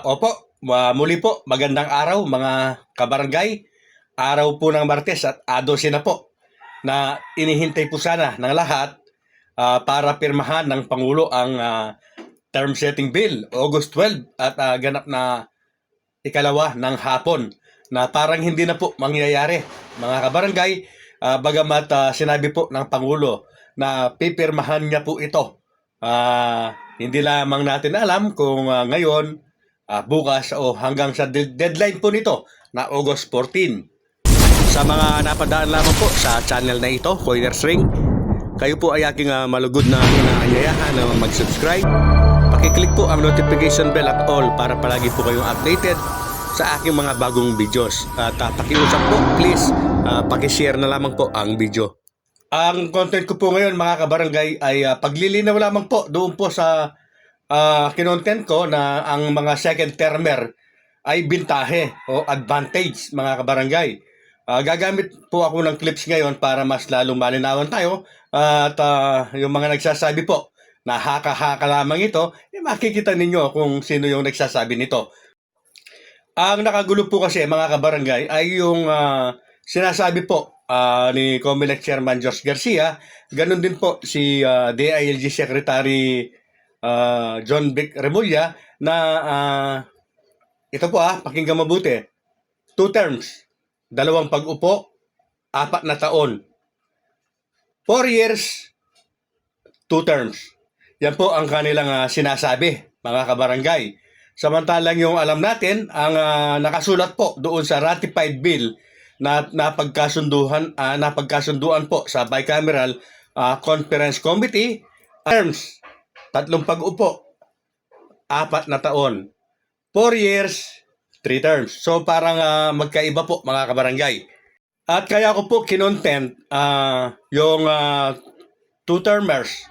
Opo, muli po, magandang araw mga kabarangay. Araw po ng Martes at A12 na po na inihintay po sana ng lahat para pirmahan ng Pangulo ang term setting bill August 12 at ganap na ikalawa ng hapon na parang hindi na po mangyayari mga kabarangay, bagamat sinabi po ng Pangulo na pipirmahan niya po ito. Hindi lamang natin alam kung ngayon, bukas o hanggang sa deadline po nito na August 14. Sa mga napadaan lamang po sa channel na ito, Coiners Ring, kayo po ay aking malugod na inaanyayahan na mag-subscribe. Pakiclick po ang notification bell at all para palagi po kayong updated sa aking mga bagong videos. At pakiusap po, please, pakishare na lamang po ang video. Ang content ko po ngayon mga kabarangay ay paglilinaw lamang po doon po sa kinontent ko na ang mga second termer ay bintahe o advantage mga kabarangay. Gagamit po ako ng clips ngayon para mas lalong malinawan tayo at yung mga nagsasabi po na haka-haka lamang ito, makikita ninyo kung sino yung nagsasabi nito. Ang nakagulo po kasi mga kabarangay ay yung sinasabi po ni COMELEC Chairman Josh Garcia, ganun din po si DILG Secretary John Vic Remulla na ito po pakinggan mabuti. 2 terms. 2 pag-upo, 4 na taon. 4 years, 2 terms. Yan po ang kanilang sinasabi, mga kabarangay. Samantalang yung alam natin, ang nakasulat po doon sa ratified bill na napagkasunduan po sa Bicameral Conference Committee, terms, 3 pag-upo, 4 na taon. 4 years, 3 terms. So parang magkaiba po mga kabarangay. At kaya ko po kinontent yung 2-termers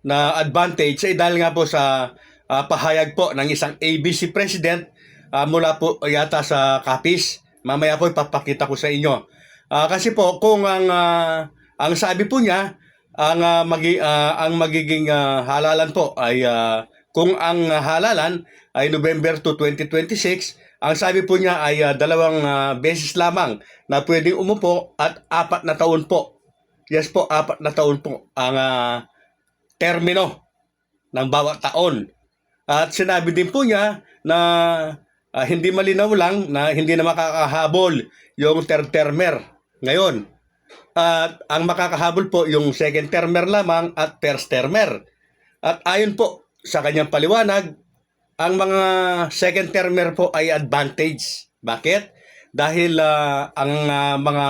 na advantage ay dahil nga po sa pahayag po ng isang ABC president mula po yata sa Capiz. Mamaya po ipapakita ko sa inyo. Kasi po kung ang sabi po niya, ang magiging halalan po ay kung ang halalan ay November 2, 2026, ang sabi po niya ay 2 beses lamang na pwedeng umupo at 4 na taon po. Yes po, 4 na taon po ang termino ng bawat taon. At sinabi din po niya na hindi malinaw lang na hindi na makakahabol yung third termer ngayon. At ang makakahabol po yung second termer lamang at first termer. At ayon po sa kanyang paliwanag, ang mga second termer po ay advantage. Bakit? Dahil ang mga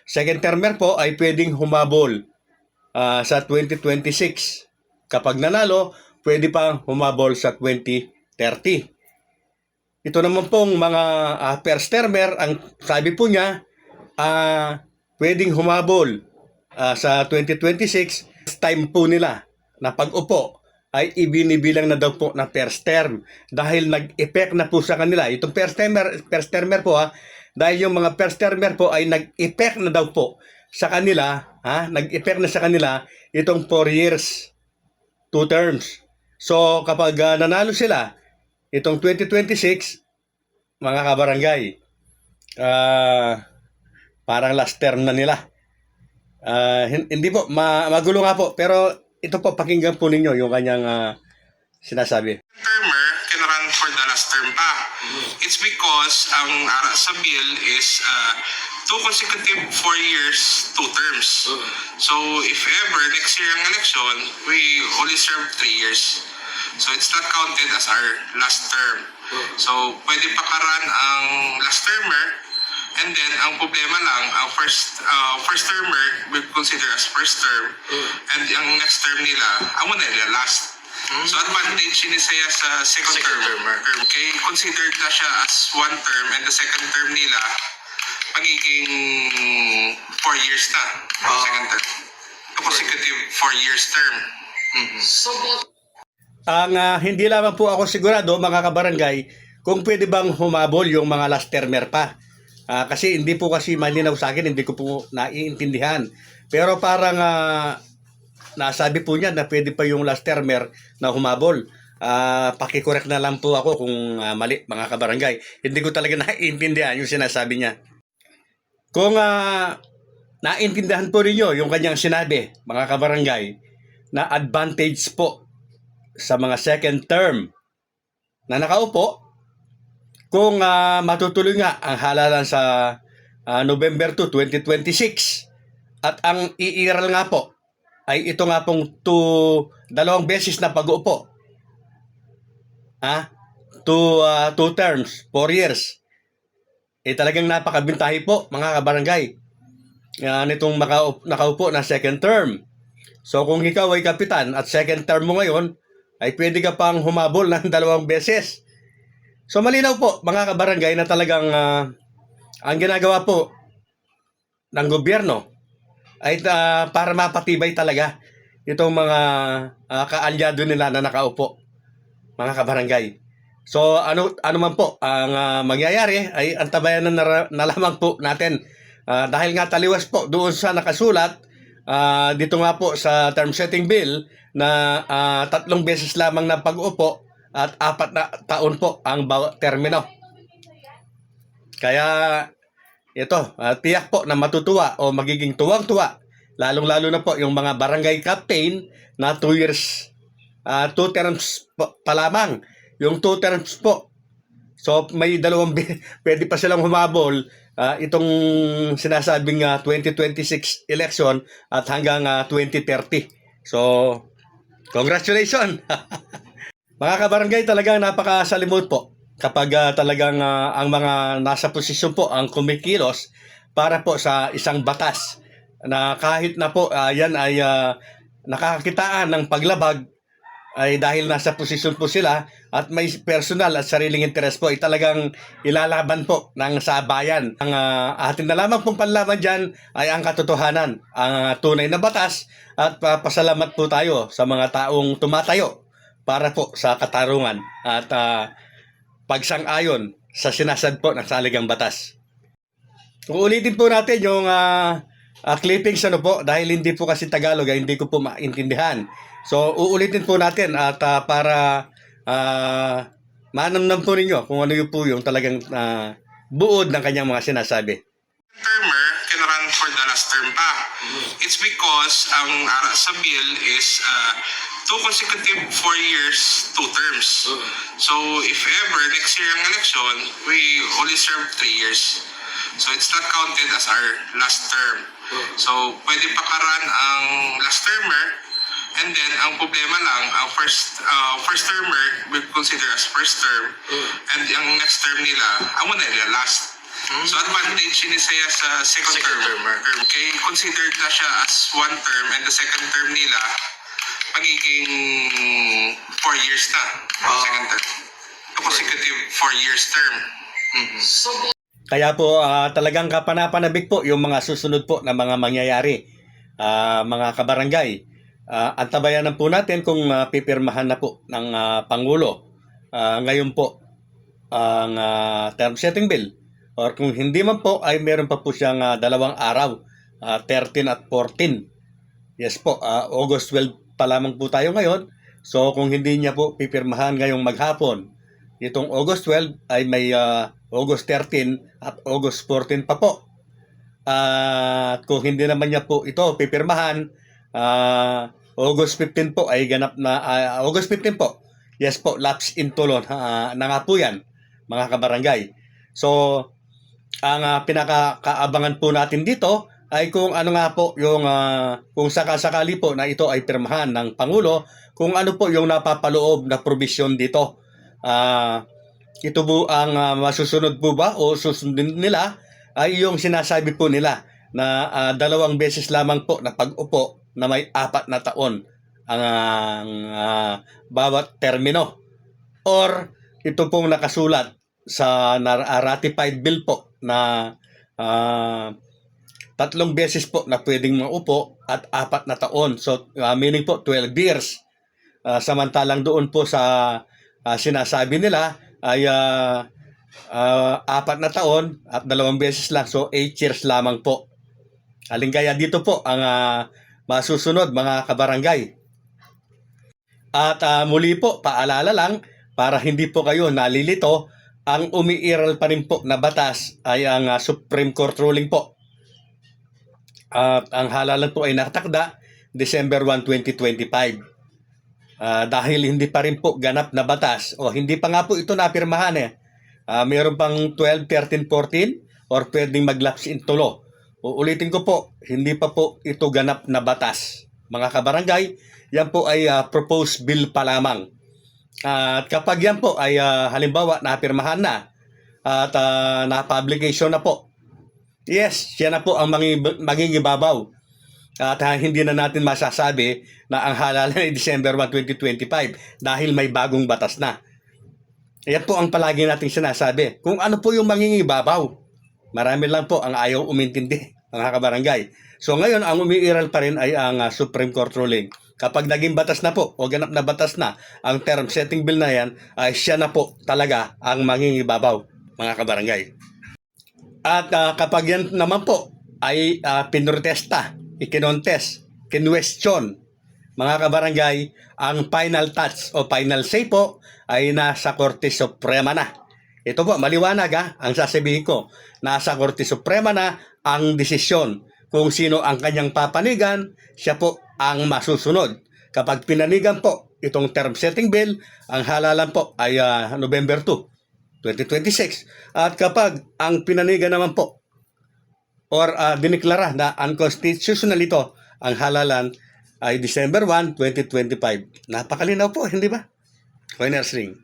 second termer po ay pwedeng humabol sa 2026. Kapag nanalo, pwede pang humabol sa 2030. Ito naman pong mga first termer, ang sabi po niya, pwedeng humabol sa 2026. Time po nila na pag-upo ay ibinibilang na daw po na first term dahil nag-effect na po sa kanila. Itong first termer po dahil yung mga first termer po ay nag-effect na daw po sa kanila, nag-effect na sa kanila itong 4 years, 2 terms. So kapag nanalo sila, itong 2026, mga kabarangay, parang last term na nila. Hindi po, magulo nga po, pero ito po, pakinggan po ninyo yung kanyang sinasabi. Termer can run for the last term pa. It's because ang ara sa bill is 2 consecutive 4 years, 2 terms. So if ever next year ang election, we only serve 3 years. So it's not counted as our last term. So pwede pa karan ang last termer. And then, ang problema lang, ang first termer we consider as first term. And ang next term nila, amo na nila last. So advantage niya siya sa second termer. Okay, considered na siya as 1 term and the second term nila magiging 4 years na. Second term. Consecutive 4 years term. So, Ang hindi lamang po ako sigurado mga kabarangay kung pwede bang humabol yung mga last termer pa. Kasi hindi po kasi malinaw sa akin, hindi ko po naiintindihan. Pero parang nasabi po niya na pwede pa yung last termer na humabol. Pakicorrect na lang po ako kung mali, mga kabarangay. Hindi ko talaga naiintindihan yung sinasabi niya. Kung naintindihan po ninyo yung kanyang sinabi, mga kabarangay, na advantage po sa mga second term na nakaupo, kung matutuloy nga ang halalan sa November 2, 2026, at ang iiral nga po ay ito nga pong 2 beses na pag-uupo. 2 terms, 4 years. Talagang napakabintahe po, mga kabarangay, nitong nakaupo na second term. So kung ikaw ay kapitan at second term mo ngayon, ay pwede ka pang humabol ng 2 beses. So malinaw po, mga kabarangay, na talagang ang ginagawa po ng gobyerno ay para mapatibay talaga itong mga kaalyado nila na nakaupo, mga kabarangay. So ano man po ang mangyayari ay antabayan na lamang po natin. Dahil nga taliwas po doon sa nakasulat dito nga po sa term setting bill na 3 beses lamang na pag-upo at 4 na taon po ang bawat termino. Kaya ito, tiyak po na matutuwa o magiging tuwang-tuwa, lalong-lalo na po yung mga barangay captain na 2 years, 2 terms pa lamang. Yung 2 terms po. So may pwede pa silang humabol itong sinasabing 2026 election at hanggang 2030. So, congratulations! Mga kabarangay, talagang napakasalimot po kapag talagang ang mga nasa posisyon po ang kumikilos para po sa isang batas na kahit na po yan ay nakakakitaan ng paglabag, ay dahil nasa posisyon po sila at may personal at sariling interes po, ay talagang ilalaban po ng sabayan. Ang atin na lamang pong panlaban dyan ay ang katotohanan, ang tunay na batas, at pasalamat po tayo sa mga taong tumatayo para po sa katarungan at pagsang-ayon sa sinasadpo ng saligang batas. Uulitin po natin yung clippings po, dahil hindi po kasi Tagalog, hindi ko po maintindihan. So uulitin po natin at para manamnam po ninyo kung ano yung talagang buod ng kanyang mga sinasabi. Termer can run for the last term pa. It's because ang ara sa bill is 2 consecutive 4 years, 2 terms. So if ever next year ang election, we only serve 3 years. So it's not counted as our last term. So pwede pa karan ang last termer, and then ang problema lang, ang first termer we consider as first term, and ang next term nila, amo na nila last. So advantage ni siya sa second termer. Okay, considered na siya as 1 term, and the second term nila magiging 4 years na. Second term. Consecutive 4 years term. Kaya po talagang kapanapanabik po yung mga susunod po na mga mangyayari, mga kabarangay. Antabayan po natin kung pipirmahan na po ng Pangulo ngayon po ang term setting bill, or kung hindi man po ay meron pa po siyang 2 araw, 13 at 14. Yes po, August 12 pa lamang po tayo ngayon. So kung hindi niya po pipirmahan ngayong maghapon, itong August 12 ay may August 13 at August 14 pa po. At kung hindi naman niya po ito pipirmahan, August 15 po ay ganap na August 15 po. Yes po, lapse in tulon na nga po yan, mga kabarangay. So ang pinakakaabangan po natin dito ay kung ano nga po yung kung sakasakali po na ito ay pirmahan ng Pangulo, kung ano po yung napapaloob na provision dito. Ito po ang masusunod po ba o susundin nila ay yung sinasabi po nila na 2 beses lamang po na pag-upo na may 4 na taon ang bawat termino, or ito pong nakasulat sa ratified bill po na 3 beses po na pwedeng maupo at 4 na taon. So meaning po 12 years. Samantalang doon po sa sinasabi nila ay 4 na taon at 2 beses lang. So 8 years lamang po. Alin kaya dito po ang masusunod, mga kabarangay? At muli po, paalala lang, para hindi po kayo nalilito, ang umiiral pa rin po na batas ay ang Supreme Court ruling po. At ang halalan po ay nakatakda December 1, 2025. Dahil hindi pa rin po ganap na batas o hindi pa nga po ito napirmahan meron pang 12, 13, 14 or pwedeng mag-lapse into law. Uulitin ko po, hindi pa po ito ganap na batas. Mga kabarangay, yan po ay proposed bill pa lamang. At kapag yan po ay halimbawa napirmahan na at na-publication na po, yes, yan na po ang maging ibabaw. At hindi na natin masasabi na ang halalan ay December 1, 2025 dahil may bagong batas na. Yan po ang palagi nating sinasabi. Kung ano po yung maging ibabaw. Marami lang po ang ayaw umintindi, mga kabarangay. So ngayon, ang umiiral pa rin ay ang Supreme Court ruling. Kapag naging batas na po o ganap na batas na ang term setting bill na yan, ay siya na po talaga ang maging ibabaw, mga kabarangay. At kapag yan naman po ay pinrotesta, ikinontes, kinwestiyon, mga kabarangay, ang final touch o final say po ay nasa Korte Suprema na. Ito po, maliwanag ang sasabihin ko. Nasa Korte Suprema na ang desisyon. Kung sino ang kanyang papanigan, siya po ang masusunod. Kapag pinanigan po itong term setting bill, ang halalan po ay November 2, 2026. At kapag ang pinanigan naman po or diniklara na unconstitutional ito, ang halalan ay December 1, 2025. Napakalinaw po, hindi ba? Coiners Ring.